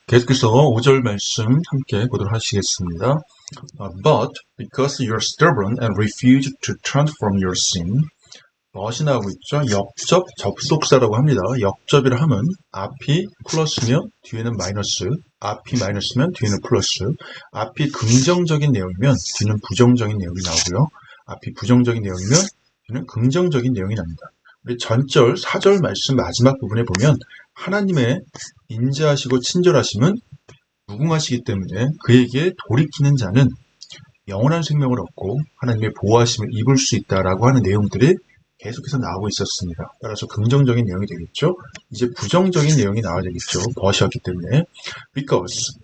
계속해서 5절 말씀 함께 보도록 하시겠습니다. But because you are stubborn and refuse to turn from your sin, but이 나오고 있죠. 역접 접속사라고 합니다. 역접이라 하면 앞이 플러스면 뒤에는 마이너스, 앞이 마이너스면 뒤에는 플러스, 앞이 긍정적인 내용이면 뒤는 부정적인 내용이 나오고요. 앞이 부정적인 내용이면 뒤는 긍정적인 내용이 납니다. 우리 전절 4절 말씀 마지막 부분에 보면 하나님의 인자하시고 친절하심은 무궁하시기 때문에 그에게 돌이키는 자는 영원한 생명을 얻고 하나님의 보호하심을 입을 수 있다라고 하는 내용들이 계속해서 나오고 있었습니다. 따라서 긍정적인 내용이 되겠죠. 이제 부정적인 내용이 나와야 되겠죠. 벗이었기 때문에 because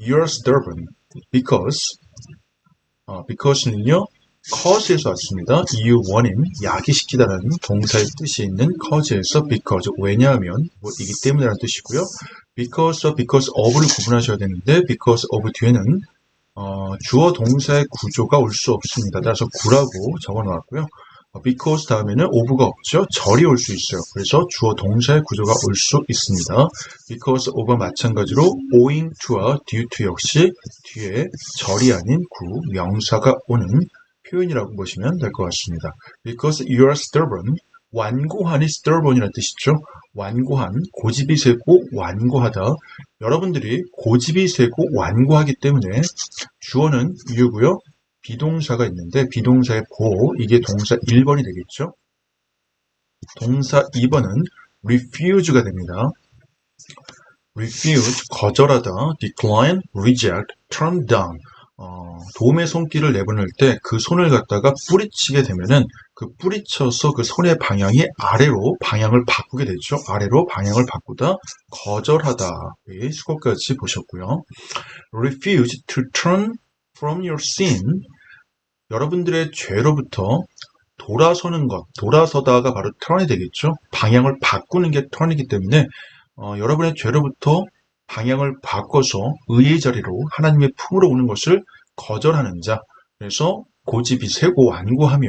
you are stubborn. because는요. cause에서 왔습니다. 이유, 원인, 야기시키다라는 동사의 뜻이 있는 cause에서 because, 왜냐하면, 이기 때문이라는 뜻이고요. because of를 구분하셔야 되는데 because of 뒤에는 주어 동사의 구조가 올 수 없습니다. 따라서 구라고 적어놓았고요. because 다음에는 of가 없죠. 절이 올 수 있어요. 그래서 주어 동사의 구조가 올 수 있습니다. because of와 마찬가지로 owing to와 due to 역시 뒤에 절이 아닌 구, 명사가 오는 표현이라고 보시면 될 것 같습니다. Because you are stubborn, 완고한이 stubborn이라는 뜻이죠. 완고한, 고집이 세고 완고하다. 여러분들이 고집이 세고 완고하기 때문에 주어는 you고요. 비동사가 있는데 비동사의 보, 이게 동사 1번이 되겠죠. 동사 2번은 refuse가 됩니다. refuse, 거절하다, decline, reject, turn down. 도움의 손길을 내보낼 때 그 손을 갖다가 뿌리치게 되면은 그 뿌리쳐서 그 손의 방향이 아래로 방향을 바꾸게 되죠. 아래로 방향을 바꾸다, 거절하다. 이 수고까지 보셨고요. refuse to turn from your sin. 여러분들의 죄로부터 돌아서는 것, 돌아서다가 바로 turn이 되겠죠. 방향을 바꾸는 게 turn이기 때문에 여러분의 죄로부터 방향을 바꿔서 의의 자리로 하나님의 품으로 오는 것을 거절하는 자. 그래서 고집이 세고 완고하며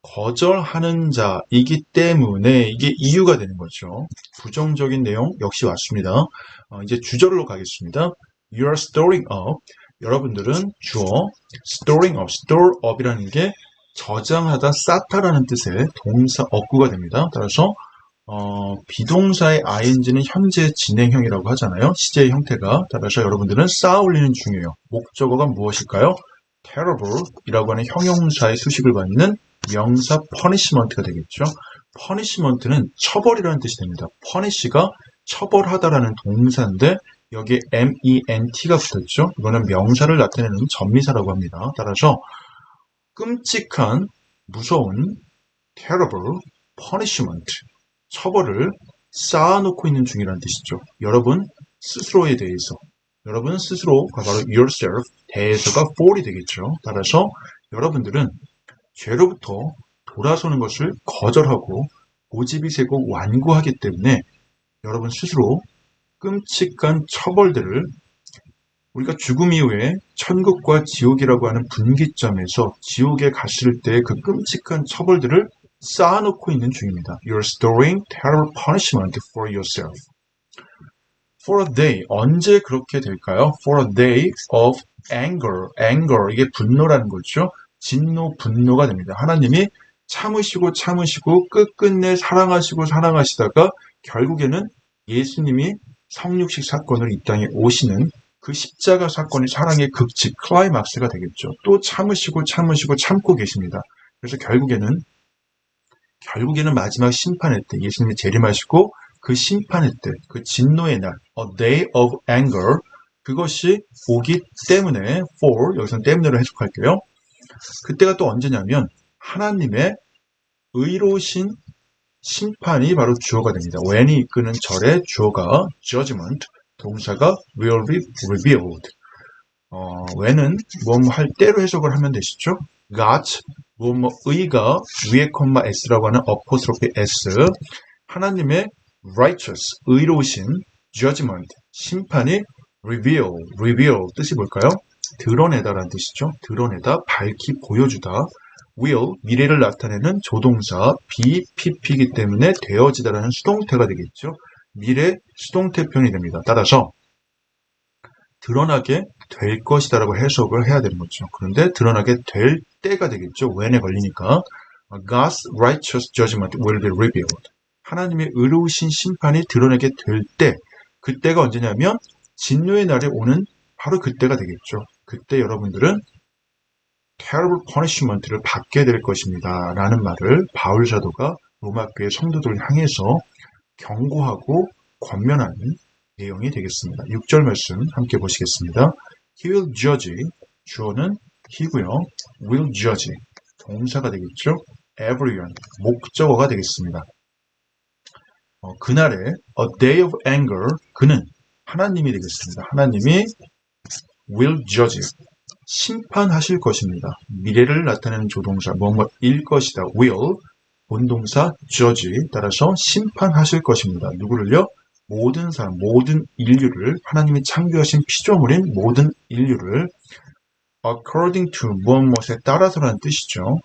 거절하는 자이기 때문에 이게 이유가 되는 거죠. 부정적인 내용 역시 왔습니다. 이제 주절로 가겠습니다. You are storing up. 여러분들은 주어 storing up, store up이라는 게 저장하다, 쌓다라는 뜻의 동사 어구가 됩니다. 따라서 비동사의 ing는 현재 진행형이라고 하잖아요. 시제의 형태가. 따라서 여러분들은 쌓아 올리는 중이에요. 목적어가 무엇일까요? terrible 이라고 하는 형용사의 수식을 받는 명사 punishment가 되겠죠. punishment는 처벌이라는 뜻이 됩니다. punish가 처벌하다라는 동사인데 여기에 ment가 붙었죠. 이거는 명사를 나타내는 전미사라고 합니다. 따라서 끔찍한, 무서운 terrible punishment, 처벌을 쌓아놓고 있는 중이라는 뜻이죠. 여러분 스스로에 대해서, 여러분 스스로가 바로 yourself, 대해서가 for이 되겠죠. 따라서 여러분들은 죄로부터 돌아서는 것을 거절하고 고집이 세고 완고하기 때문에 여러분 스스로 끔찍한 처벌들을, 우리가 죽음 이후에 천국과 지옥이라고 하는 분기점에서 지옥에 갔을 때 그 끔찍한 처벌들을 쌓아놓고 있는 중입니다. You're storing terrible punishment for yourself. For a day, 언제 그렇게 될까요? For a day of anger, 이게 분노라는 거죠. 진노, 분노가 됩니다. 하나님이 참으시고 끝끝내 사랑하시다가 결국에는 예수님이 성육식 사건으로 이 땅에 오시는 그 십자가 사건이 사랑의 극치, 클라이막스가 되겠죠. 또 참고 계십니다. 그래서 결국에는 마지막 심판의 때, 예수님이 재림하시고 그 심판의 때, 그 진노의 날, a day of anger, 그것이 오기 때문에, for, 여기서는 때문에로 해석할게요. 그때가 또 언제냐면 하나님의 의로우신 심판이 바로 주어가 됩니다. when이 이끄는 절의 주어가 judgment, 동사가 will be revealed. when은 할 때로 해석을 하면 되시죠. God, 의가 위에 콤마 s라고 하는 어포스트로피 s, 하나님의 righteous, 의로우신 judgment, 심판이 reveal 뜻이 뭘까요? 드러내다라는 뜻이죠. 드러내다, 밝히 보여주다. will, 미래를 나타내는 조동사 BPP이기 때문에 되어지다라는 수동태가 되겠죠. 미래 수동태 표현이 됩니다. 따라서 드러나게 될 것이다라고 해석을 해야 되는 거죠. 그런데 드러나게 될 때가 되겠죠. when에 걸리니까. God's righteous judgment will be revealed. 하나님의 의로우신 심판이 드러나게 될 때, 그때가 언제냐면 진노의 날에 오는 바로 그때가 되겠죠. 그때 여러분들은 terrible punishment를 받게 될 것입니다. 라는 말을 바울 사도가 로마 교회 성도들을 향해서 경고하고 권면하는 내용이 되겠습니다. 6절 말씀 함께 보시겠습니다. He will judge, 주어는 he고요. will judge, 동사가 되겠죠. everyone, 목적어가 되겠습니다. 그날에 a day of anger, 그는 하나님이 되겠습니다. 하나님이 will judge, 심판하실 것입니다. 미래를 나타내는 조동사, 뭐뭐일 것이다. will, 본동사 judge, 따라서 심판하실 것입니다. 누구를요? 모든 사람, 모든 인류를, 하나님이 창조하신 피조물인 모든 인류를 according to, 무엇에 따라서라는 뜻이죠.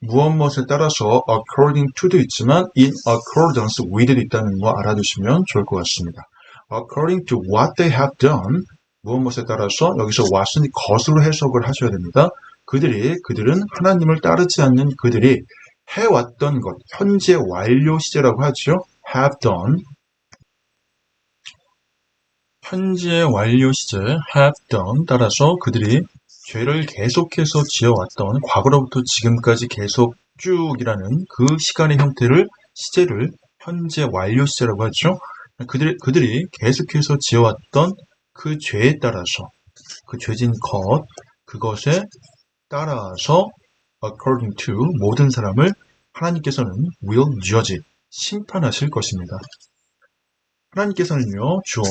무엇에 따라서 according to도 있지만 in accordance with도 있다는 거 알아두시면 좋을 것 같습니다. according to what they have done, 무엇에 따라서 여기서 what은 것으로 해석을 하셔야 됩니다. 그들은 하나님을 따르지 않는 그들이 해왔던 것, 현재 완료 시제라고 하죠. have done. 현재 완료 시제 have done, 따라서 그들이 죄를 계속해서 지어왔던, 과거로부터 지금까지 계속 쭉이라는 그 시간의 형태를, 시제를 현재 완료 시제라고 하죠. 그들이 계속해서 지어왔던 그 죄에 따라서, 그 죄진 것, 그것에 따라서 according to, 모든 사람을 하나님께서는 will judge, 심판하실 것입니다. 하나님께서는요, 주어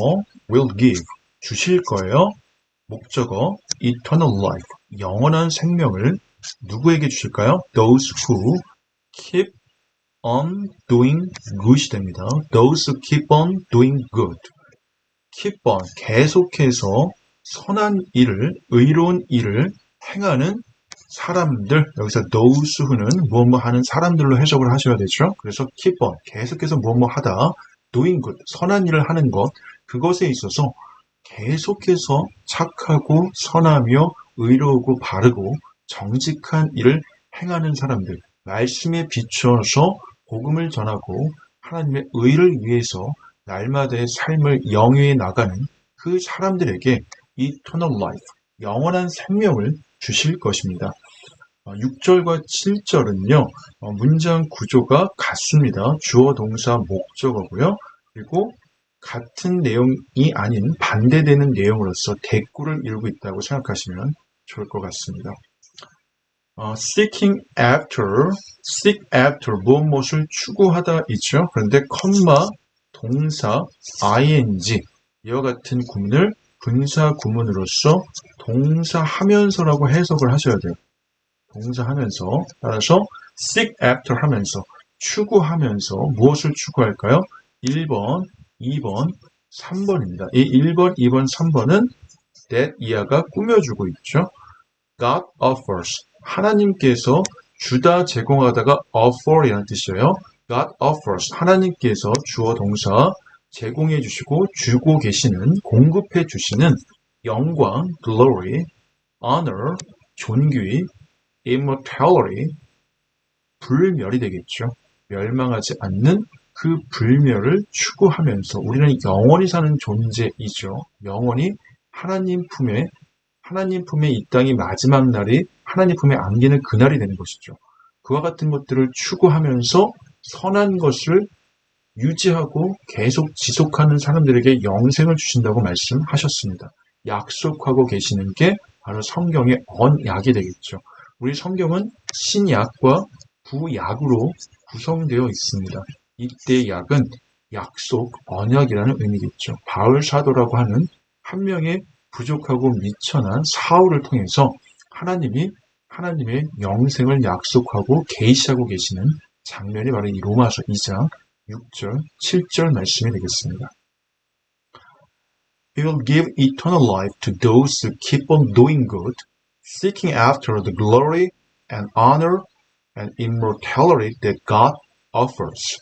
will give, 주실 거예요. 목적어 eternal life, 영원한 생명을 누구에게 주실까요? Those who keep on doing good이 됩니다. Those who keep on doing good. keep on, 계속해서 선한 일을, 의로운 일을 행하는 사람들, 여기서 those who는 무엇뭐 하는 사람들로 해석을 하셔야 되죠. 그래서 keep on, 계속해서 무엇뭐 하다, doing good, 선한 일을 하는 것, 그것에 있어서 계속해서 착하고 선하며 의로우고 바르고 정직한 일을 행하는 사람들, 말씀에 비추어서 복음을 전하고 하나님의 의를 위해서 날마다의 삶을 영위해 나가는 그 사람들에게 eternal life, 영원한 생명을 주실 것입니다. 6절과 7절은요, 문장 구조가 같습니다. 주어, 동사, 목적어고요. 그리고 같은 내용이 아닌 반대되는 내용으로서 대꾸를 이루고 있다고 생각하시면 좋을 것 같습니다. seeking after, 무엇을 추구하다 있죠. 그런데 컴마, 동사, ing, 이와 같은 구문을 분사 구문으로서 동사하면서라고 해석을 하셔야 돼요. 동사하면서, 따라서 seek after 하면서, 추구하면서 무엇을 추구할까요? 1번, 2번, 3번입니다. 이 1번, 2번, 3번은 that 이하가 꾸며주고 있죠. God offers, 하나님께서 주다, 제공하다가 offer이라는 뜻이에요. God offers, 하나님께서 주어 동사 제공해 주시고 주고 계시는, 공급해 주시는 영광, glory, honor, 존귀, immortality, 불멸이 되겠죠. 멸망하지 않는 그 불멸을 추구하면서 우리는 영원히 사는 존재이죠. 영원히 하나님 품에 이 땅이 마지막 날이 하나님 품에 안기는 그날이 되는 것이죠. 그와 같은 것들을 추구하면서 선한 것을 유지하고 계속 지속하는 사람들에게 영생을 주신다고 말씀하셨습니다. 약속하고 계시는 게 바로 성경의 언약이 되겠죠. 우리 성경은 신약과 구약으로 구성되어 있습니다. 이때 약은 약속, 언약이라는 의미겠죠. 바울 사도라고 하는 한 명의 부족하고 미천한 사울을 통해서 하나님의 영생을 약속하고 계시하고 계시는 장면이 바로 이 로마서 2장 6절, 7절 말씀이 되겠습니다. He will give eternal life to those who keep on doing good, seeking after the glory and honor and immortality that God offers.